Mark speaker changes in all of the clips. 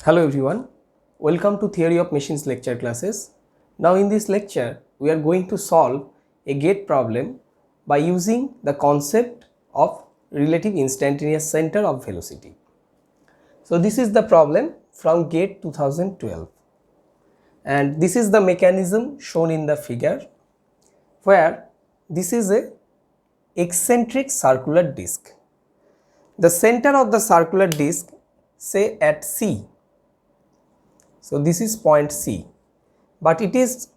Speaker 1: Hello everyone, welcome to Theory of Machines lecture classes. Now in this lecture, we are going to solve a gate problem by using the concept of relative instantaneous center of velocity. So this is the problem from GATE 2012 and this is the mechanism shown in the figure where this is a eccentric circular disc. The center of the circular disc say at C. So this is point C, but it is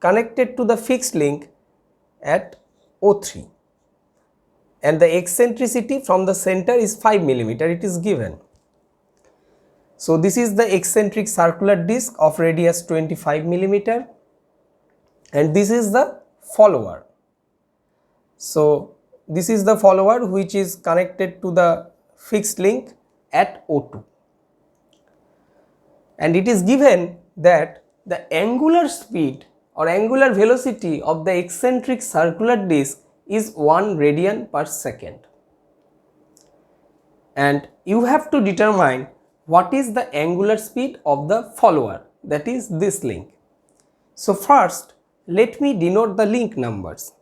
Speaker 1: connected to the fixed link at O3 and the eccentricity from the center is 5 millimeter. It is given. So this is the eccentric circular disc of radius 25 millimeter and this is the follower. So this is the follower which is connected to the fixed link at O2. And it is given that the angular speed or angular velocity of the eccentric circular disc is 1 radian per second. And you have to determine what is the angular speed of the follower, that is this link. So first let me denote the link numbers.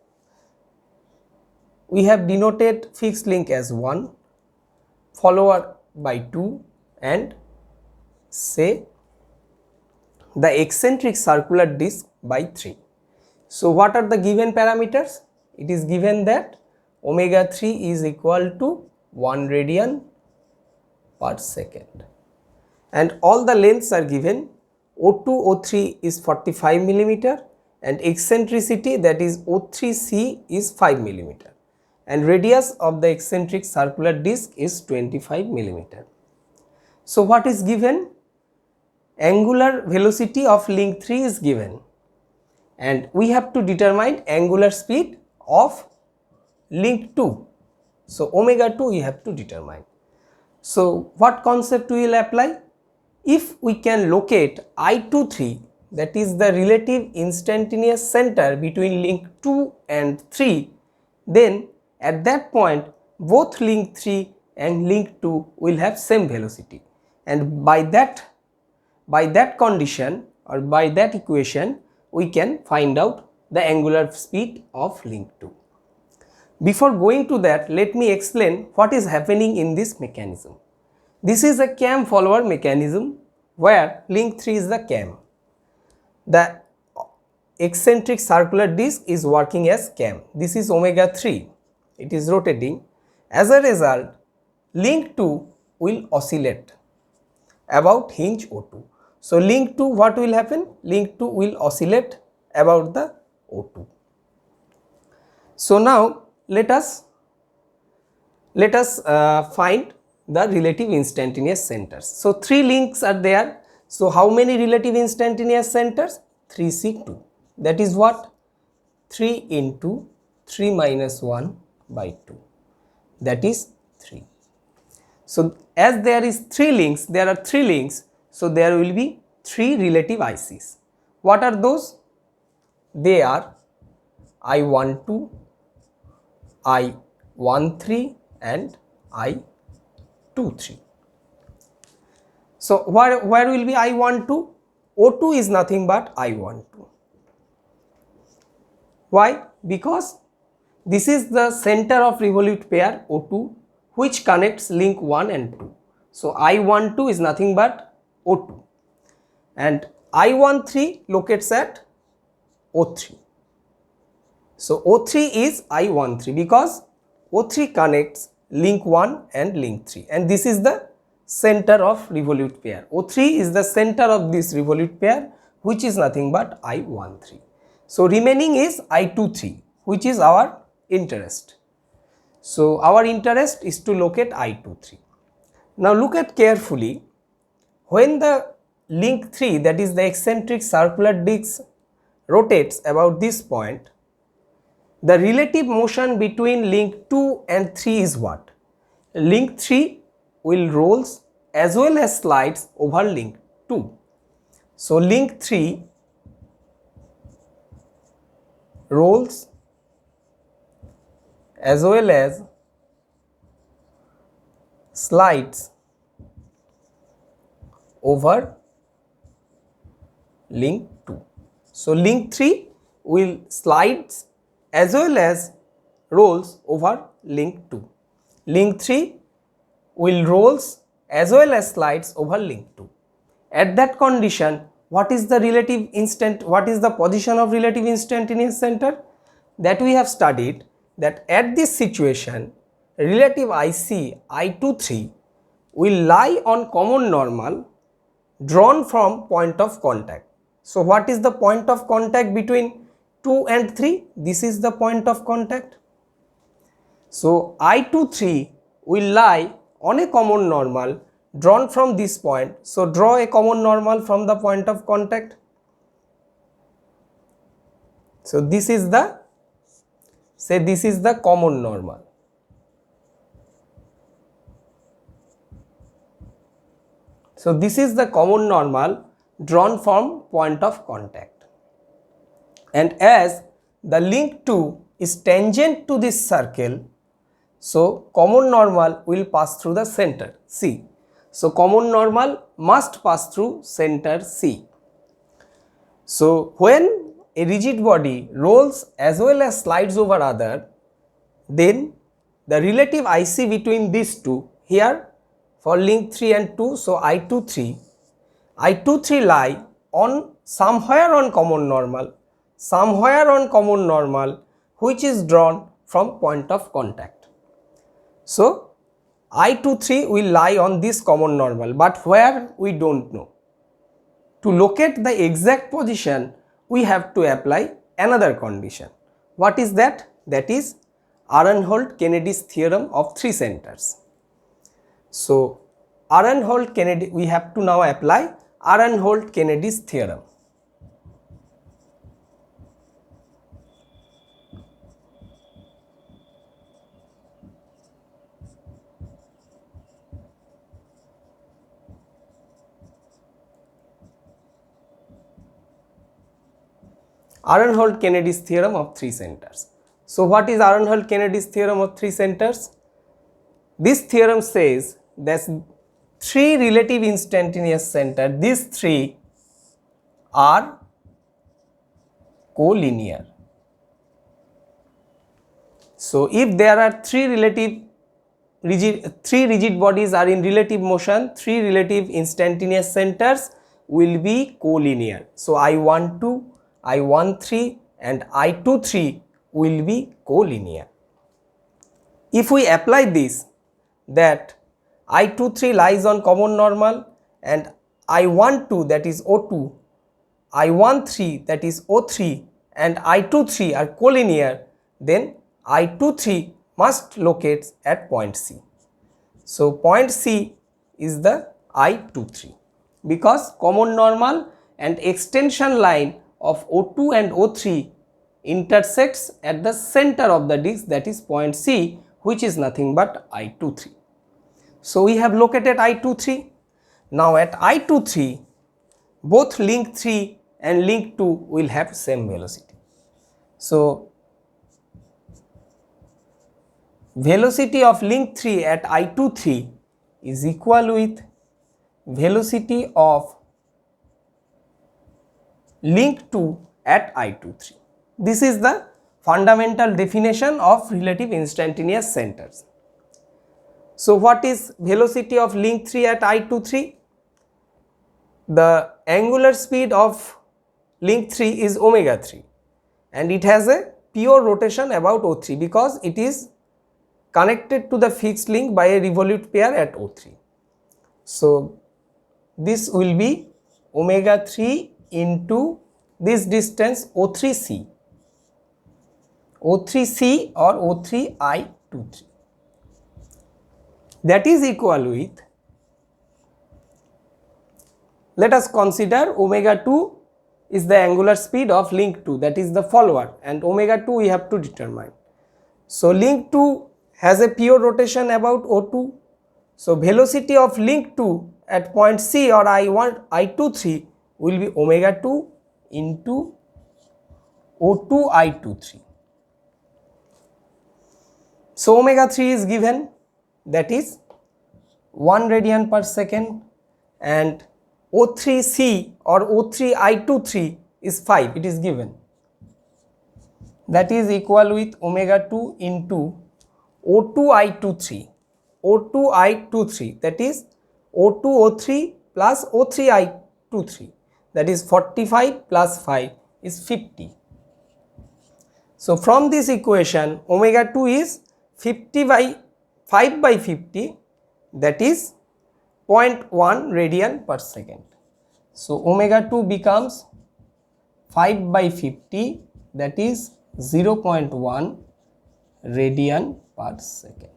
Speaker 1: We have denoted fixed link as 1, follower by 2 and say the eccentric circular disc by 3. So what are the given parameters? It is given that omega 3 is equal to 1 radian per second and all the lengths are given. O2 O3 is 45 millimeter and eccentricity, that is O3C, is 5 millimeter and radius of the eccentric circular disc is 25 millimeter. So what is given? Angular velocity of link 3 is given and we have to determine angular speed of link 2. So omega 2 we have to determine. So what concept we will apply? If we can locate I23, that is the relative instantaneous center between link 2 and 3, then at that point both link 3 and link 2 will have same velocity, and by that condition or by that equation we can find out the angular speed of link 2. Before going to that, let me explain what is happening in this mechanism. This is a cam follower mechanism where link 3 is the cam. The eccentric circular disc is working as cam. This is omega 3. It is rotating. As a result, link 2 will oscillate about hinge O2. So link 2, what will happen? Link 2 will oscillate about the O2. So now let us find the relative instantaneous centers. So 3 links are there. So how many relative instantaneous centers? 3C2. That is what? 3 into 3 minus 1 by 2. That is 3. So as there is 3 links, there are 3 links. So there will be 3 relative ICs. What are those? They are I12, I13 and I23. So where will be I12? O2 is nothing but I12. Why? Because this is the center of revolute pair O2 which connects link 1 and 2. So I12 is nothing but O2 and I13 locates at O3. So O3 is I13 because O3 connects link 1 and link 3 and this is the center of revolute pair. O3 is the center of this revolute pair which is nothing but I13. So remaining is I23 which is our interest. So our interest is to locate I23. Now look at carefully. When the link 3, that is the eccentric circular disc, rotates about this point, the relative motion between link 2 and 3 is what? Link 3 will rolls as well as slides over link 2. So link 3 rolls as well as slides over link 2. So link 3 will slides as well as rolls over link 2. Link 3 will rolls as well as slides over link 2. At that condition, what is the position of relative instantaneous center? That we have studied that at this situation, relative IC I23 will lie on common normal drawn from point of contact. So what is the point of contact between 2 and 3? This is the point of contact. So I23 will lie on a common normal drawn from this point. So draw a common normal from the point of contact. So this is the common normal. So this is the common normal drawn from point of contact. And as the link 2 is tangent to this circle, so common normal will pass through the center C. So common normal must pass through center C. So when a rigid body rolls as well as slides over other, then the relative IC between these two, here for link 3 and 2, so I23 lie on somewhere on common normal which is drawn from point of contact. So I23 will lie on this common normal, but where we don't know. To locate the exact position, we have to apply another condition. What is that? That is Arenhold-Kennedy's theorem of three centers. So Arenhold-Kennedy, we have to now apply Arenhold-Kennedy's theorem. Arenhold-Kennedy's theorem of three centers. So what is Arenhold-Kennedy's theorem of three centers? This theorem says that three relative instantaneous centers, these three are collinear. So if there are three rigid bodies are in relative motion, three relative instantaneous centers will be collinear. So I12, I13 and I23 will be collinear. If we apply this, that I23 lies on common normal and I12, that is O2, I13, that is O3 and I23 are collinear, then I23 must locate at point C. So point C is the I23, because common normal and extension line of O2 and O3 intersects at the center of the disc, that is point C, which is nothing but I23. So we have located I23. Now at I23, both link 3 and link 2 will have same velocity. So velocity of link 3 at I23 is equal with velocity of link 2 at I23. This is the fundamental definition of relative instantaneous centers. So what is velocity of link 3 at I23? The angular speed of link 3 is omega 3 and it has a pure rotation about O3 because it is connected to the fixed link by a revolute pair at O3. So this will be omega 3 into this distance O3c, O3c or O3I23. That is equal with, let us consider omega 2 is the angular speed of link 2, that is the follower, and omega 2 we have to determine. So link 2 has a pure rotation about O2. So velocity of link 2 at point C or I23 will be omega 2 into O2 I23. So omega 3 is given, that is 1 radian per second, and O3C or O3I23 is 5, it is given. That is equal with omega 2 into O2I23. O2I23, that is O2O3 plus O3I23, that is 45 plus 5 is 50. So from this equation, omega 2 is 50 by 5 by 50, that is 0.1 radian per second. So omega 2 becomes 5 by 50, that is 0.1 radian per second.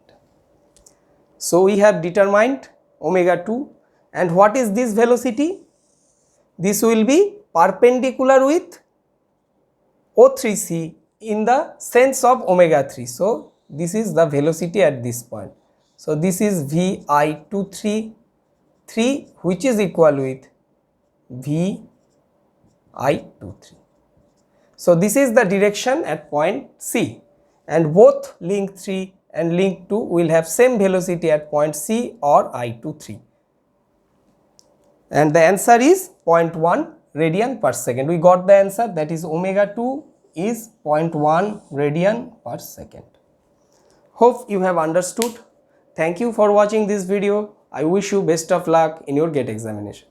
Speaker 1: So we have determined omega 2, and what is this velocity? This will be perpendicular with O3C in the sense of omega 3. So this is the velocity at this point. So this is Vi23 which is equal with Vi23. So this is the direction at point C, and both link 3 and link 2 will have same velocity at point C or I23, and the answer is 0.1 radian per second. We got the answer, that is omega 2 is 0.1 radian per second. Hope you have understood. Thank you for watching this video. I wish you best of luck in your GATE examination.